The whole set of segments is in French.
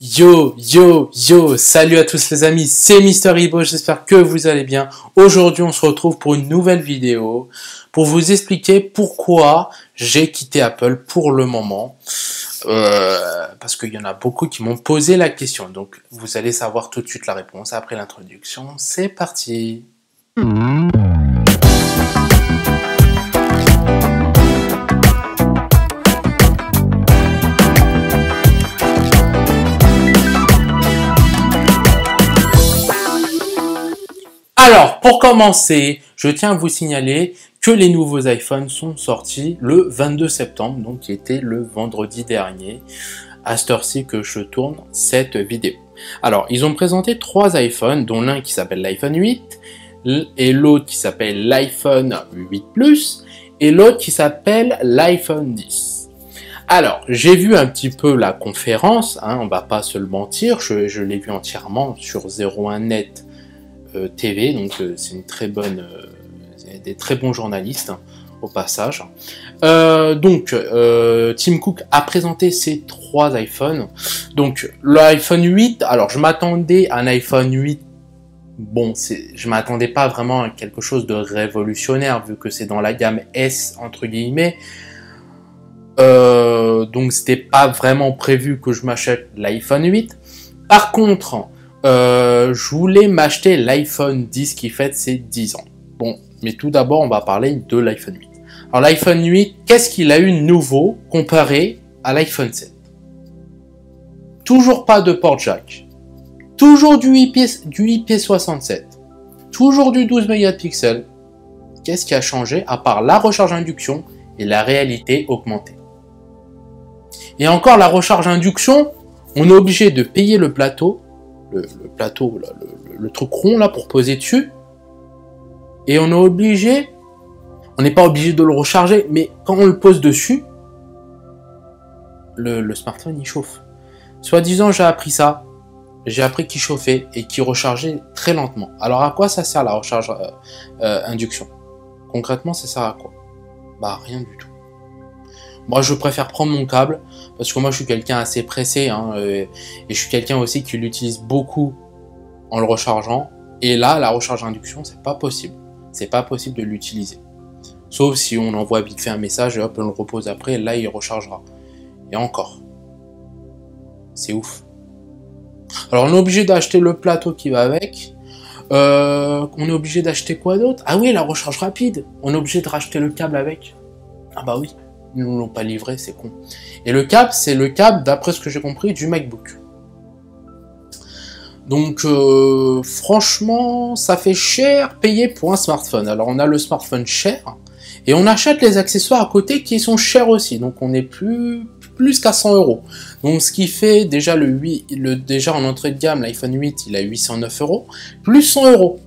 Yo, yo, yo, salut à tous les amis, c'est Mister Ibo, j'espère que vous allez bien. Aujourd'hui, on se retrouve pour une nouvelle vidéo pour vous expliquer pourquoi j'ai quitté Apple pour le moment. Parce qu'il y en a beaucoup qui m'ont posé la question, donc vous allez savoir tout de suite la réponse après l'introduction. C'est parti. Alors, pour commencer, je tiens à vous signaler que les nouveaux iPhones sont sortis le 22 septembre, donc qui était le vendredi dernier, à cette heure-ci que je tourne cette vidéo. Alors, ils ont présenté trois iPhones, dont l'un qui s'appelle l'iPhone 8, et l'autre qui s'appelle l'iPhone 8 Plus, et l'autre qui s'appelle l'iPhone 10. Alors, j'ai vu un petit peu la conférence, on va pas se le mentir, je l'ai vu entièrement sur 01net TV, donc c'est une très bonne, des très bons journalistes au passage. Tim Cook a présenté ces trois iPhones. Donc l'iPhone 8, alors je m'attendais à un iPhone 8. Bon, je m'attendais pas vraiment à quelque chose de révolutionnaire vu que c'est dans la gamme S entre guillemets. Donc c'était pas vraiment prévu que je m'achète l'iPhone 8. Par contre, je voulais m'acheter l'iPhone 10 qui fête ses 10 ans. Bon, mais tout d'abord, on va parler de l'iPhone 8. Alors l'iPhone 8, qu'est-ce qu'il a eu de nouveau comparé à l'iPhone 7? Toujours pas de port jack. Toujours du IP67. Toujours du 12 mégapixels. Qu'est-ce qui a changé à part la recharge induction et la réalité augmentée? Et encore la recharge induction, on est obligé de payer le plateau. Le plateau, là, le truc rond là pour poser dessus, et on n'est pas obligé de le recharger, mais quand on le pose dessus, le smartphone il chauffe. Soi-disant j'ai appris ça, j'ai appris qu'il chauffait et qu'il rechargeait très lentement. Alors à quoi ça sert la recharge induction? Concrètement ça sert à quoi? Bah rien du tout. Moi, je préfère prendre mon câble, parce que moi, je suis quelqu'un assez pressé, et je suis quelqu'un aussi qui l'utilise beaucoup en le rechargeant. Et là, la recharge induction, c'est pas possible. C'est pas possible de l'utiliser. Sauf si on envoie vite fait un message, et hop, on le repose après, et là, il rechargera. Et encore. C'est ouf. Alors, on est obligé d'acheter le plateau qui va avec. On est obligé d'acheter quoi d'autre? Ah oui, la recharge rapide. On est obligé de racheter le câble avec. Ah bah oui. Ils ne l'ont pas livré, c'est con. Et le câble, c'est le câble, d'après ce que j'ai compris, du MacBook. Donc, franchement, ça fait cher payer pour un smartphone. Alors, on a le smartphone cher, et on achète les accessoires à côté qui sont chers aussi. Donc, on est plus qu'à 100 €. Donc, ce qui fait, déjà, déjà en entrée de gamme, l'iPhone 8, il a 809 €, plus 100 €.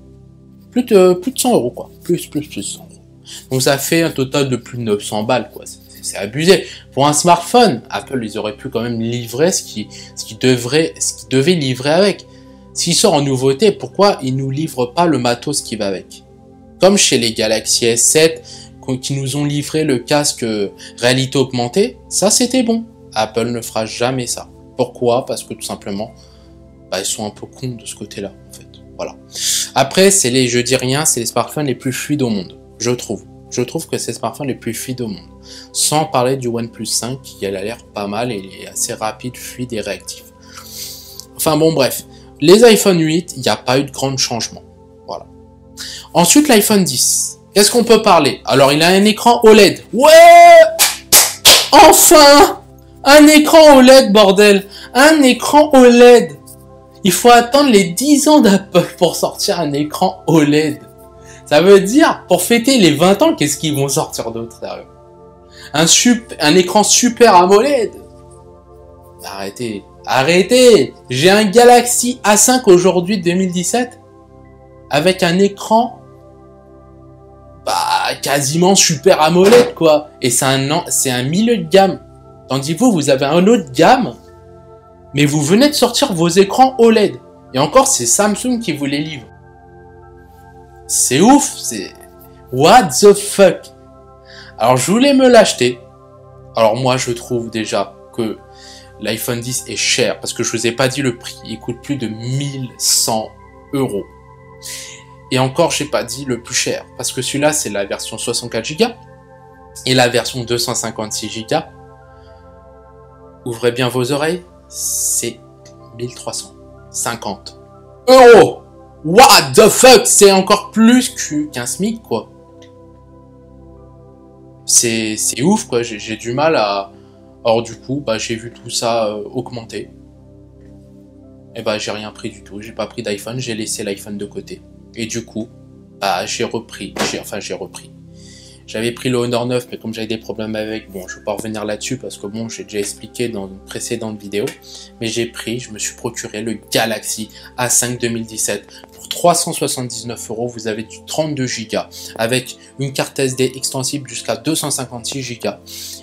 Plus de 100 € quoi. Plus 100 €. Donc, ça fait un total de plus de 900 balles, quoi. C'est abusé. Pour un smartphone, Apple, ils auraient pu quand même livrer ce qu'ils devaient livrer avec. S'ils sortent en nouveauté, pourquoi ils nous livrent pas le matos qui va avec? Comme chez les Galaxy S7, qui nous ont livré le casque réalité augmentée, ça c'était bon. Apple ne fera jamais ça. Pourquoi? Parce que tout simplement, ils sont un peu cons de ce côté-là, en fait. Voilà. Après, je dis rien, c'est les smartphones les plus fluides au monde, je trouve. Je trouve que c'est le smartphone les plus fluides au monde. Sans parler du OnePlus 5, qui a l'air pas mal et il est assez rapide, fluide et réactif. Enfin bon, bref. Les iPhone 8, il n'y a pas eu de grand changement. Voilà. Ensuite, l'iPhone 10. Qu'est-ce qu'on peut parler? Alors, il a un écran OLED. Ouais! Enfin! Un écran OLED, bordel! Un écran OLED! Il faut attendre les 10 ans d'Apple pour sortir un écran OLED. Ça veut dire, pour fêter les 20 ans, qu'est-ce qu'ils vont sortir d'autre, sérieux? Un écran Super AMOLED? Arrêtez! J'ai un Galaxy A5 aujourd'hui, 2017, avec un écran, quasiment Super AMOLED, quoi. Et c'est un milieu de gamme. Tandis que vous avez un autre gamme, mais vous venez de sortir vos écrans OLED. Et encore, c'est Samsung qui vous les livre. C'est ouf, c'est... What the fuck? Alors, je voulais me l'acheter. Alors, moi, je trouve déjà que L'iPhone 10 est cher, parce que je vous ai pas dit le prix, il coûte plus de 1100 €. Et encore, j'ai pas dit le plus cher, parce que celui-là, c'est la version 64 Go, et la version 256 Go, ouvrez bien vos oreilles, c'est 1350 €. What the fuck, c'est encore plus qu'un SMIC, quoi. C'est ouf, quoi, j'ai du mal à... Or du coup, bah, j'ai vu tout ça augmenter. Et bah j'ai rien pris du tout, j'ai pas pris d'iPhone, j'ai laissé l'iPhone de côté. Et du coup, bah j'ai repris. J'avais pris le Honor 9, mais comme j'avais des problèmes avec, bon, je vais pas revenir là-dessus parce que bon, j'ai déjà expliqué dans une précédente vidéo, mais je me suis procuré le Galaxy A5 2017. Pour 379 €, vous avez du 32 Go avec une carte SD extensible jusqu'à 256 Go.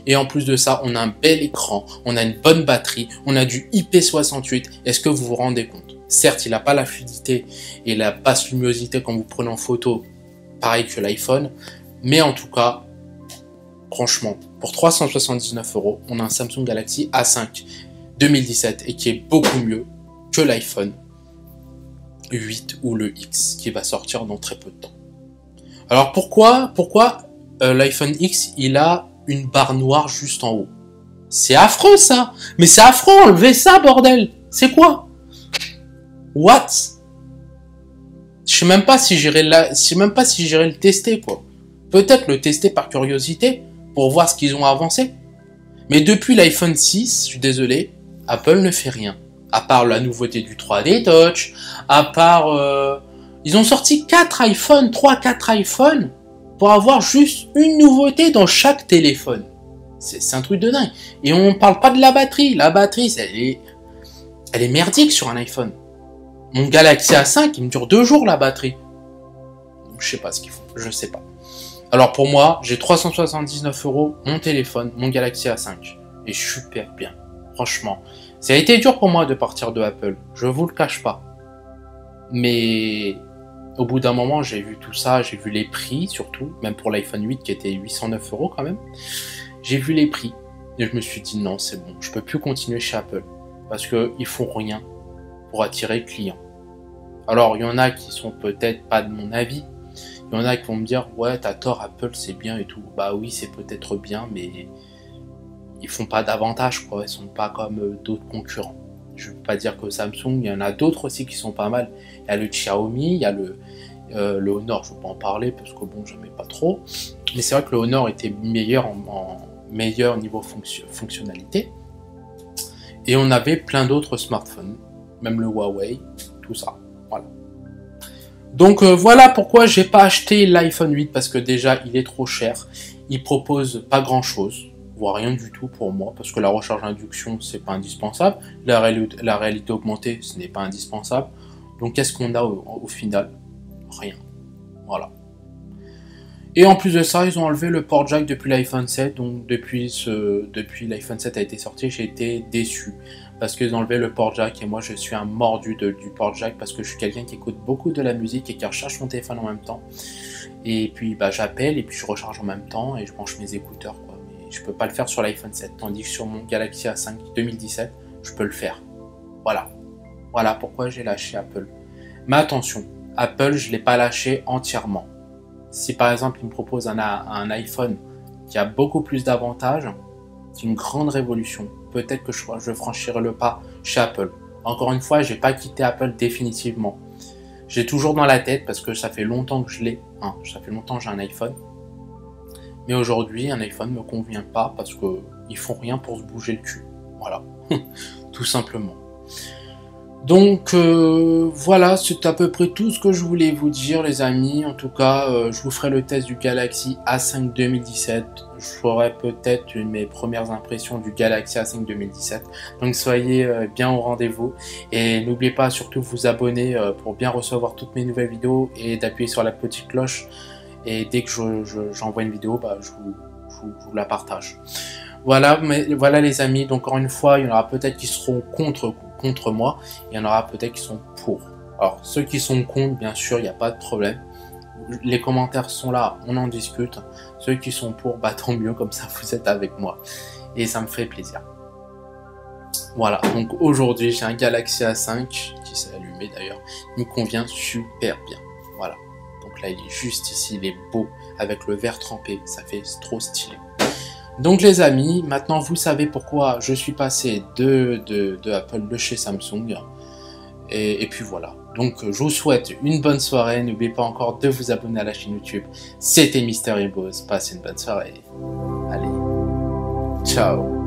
Et en plus de ça, on a un bel écran, on a une bonne batterie, on a du IP68. Est-ce que vous vous rendez compte? Certes, il n'a pas la fluidité et la basse luminosité quand vous prenez en photo, pareil que l'iPhone. Mais en tout cas, franchement, pour 379 €, on a un Samsung Galaxy A5 2017 et qui est beaucoup mieux que l'iPhone 8 ou le X qui va sortir dans très peu de temps. Alors pourquoi l'iPhone X il a une barre noire juste en haut? C'est affreux ça. Mais c'est affreux, enlevez ça bordel. C'est quoi? What? Je sais même pas si j'irai le tester quoi. Peut-être le tester par curiosité, pour voir ce qu'ils ont avancé. Mais depuis l'iPhone 6, je suis désolé, Apple ne fait rien. À part la nouveauté du 3D Touch, à part... Ils ont sorti 3-4 iPhones, pour avoir juste une nouveauté dans chaque téléphone. C'est un truc de dingue. Et on parle pas de la batterie. La batterie, elle est merdique sur un iPhone. Mon Galaxy A5, il me dure 2 jours la batterie. Donc je sais pas ce qu'ils font, je sais pas. Alors pour moi, j'ai 379 €, mon téléphone, mon Galaxy A5. Et super bien, franchement. Ça a été dur pour moi de partir de Apple, je vous le cache pas. Mais au bout d'un moment, j'ai vu tout ça, j'ai vu les prix surtout, même pour l'iPhone 8 qui était 809 € quand même. J'ai vu les prix et je me suis dit non, c'est bon, je peux plus continuer chez Apple. Parce qu'ils font rien pour attirer le client. Alors il y en a qui sont peut-être pas de mon avis. Il y en a qui vont me dire ouais t'as tort, Apple c'est bien et tout. Bah oui c'est peut-être bien mais ils font pas davantage quoi, ils sont pas comme d'autres concurrents. Je veux pas dire que Samsung, il y en a d'autres aussi qui sont pas mal. Il y a le Xiaomi, il y a le Honor, je ne veux pas en parler parce que bon j'aimais pas trop. Mais c'est vrai que le Honor était meilleur en meilleur niveau fonctionnalité. Et on avait plein d'autres smartphones, même le Huawei, tout ça. Voilà. Donc voilà pourquoi j'ai pas acheté l'iPhone 8 parce que déjà il est trop cher, il propose pas grand chose, voire rien du tout pour moi parce que la recharge induction c'est pas indispensable, la réalité augmentée ce n'est pas indispensable, donc qu'est-ce qu'on a au final? Rien, voilà. Et en plus de ça ils ont enlevé le port jack depuis l'iPhone 7, donc depuis l'iPhone 7 a été sorti j'ai été déçu. Parce qu'ils ont enlevé le port jack et moi je suis un mordu du port jack parce que je suis quelqu'un qui écoute beaucoup de la musique et qui recharge son téléphone en même temps. Et puis bah, j'appelle et puis je recharge en même temps et je branche mes écouteurs quoi. Mais je peux pas le faire sur l'iPhone 7 tandis que sur mon Galaxy A5 2017 je peux le faire. Voilà. Voilà pourquoi j'ai lâché Apple. Mais attention, Apple je l'ai pas lâché entièrement. Si par exemple il me propose un iPhone qui a beaucoup plus d'avantages, c'est une grande révolution. Peut-être que je franchirai le pas chez Apple. Encore une fois, j'ai pas quitté Apple définitivement. J'ai toujours dans la tête, parce que ça fait longtemps que je l'ai, hein, ça fait longtemps que j'ai un iPhone. Mais aujourd'hui, un iPhone me convient pas, parce que ils font rien pour se bouger le cul. Voilà, tout simplement. Donc voilà, c'est à peu près tout ce que je voulais vous dire les amis. En tout cas, je vous ferai le test du Galaxy A5 2017. Je ferai peut-être mes premières impressions du Galaxy A5 2017. Donc soyez bien au rendez-vous. Et n'oubliez pas surtout de vous abonner pour bien recevoir toutes mes nouvelles vidéos et d'appuyer sur la petite cloche. Et dès que j'envoie une vidéo, bah, je vous la partage. Voilà, voilà les amis, donc encore une fois, il y en aura peut-être qui seront contre moi, il y en aura peut-être qui sont pour. Alors, ceux qui sont contre, bien sûr, il n'y a pas de problème. Les commentaires sont là, on en discute. Ceux qui sont pour, bah tant mieux, comme ça vous êtes avec moi. Et ça me fait plaisir. Voilà, donc aujourd'hui j'ai un Galaxy A5 qui s'est allumé d'ailleurs, il me convient super bien. Voilà, donc là il est juste ici, il est beau avec le verre trempé, ça fait trop stylé. Donc les amis, maintenant vous savez pourquoi je suis passé de Apple de chez Samsung. Et puis voilà, donc je vous souhaite une bonne soirée, n'oubliez pas encore de vous abonner à la chaîne YouTube. C'était Mystery Boss, passez une bonne soirée. Allez, ciao.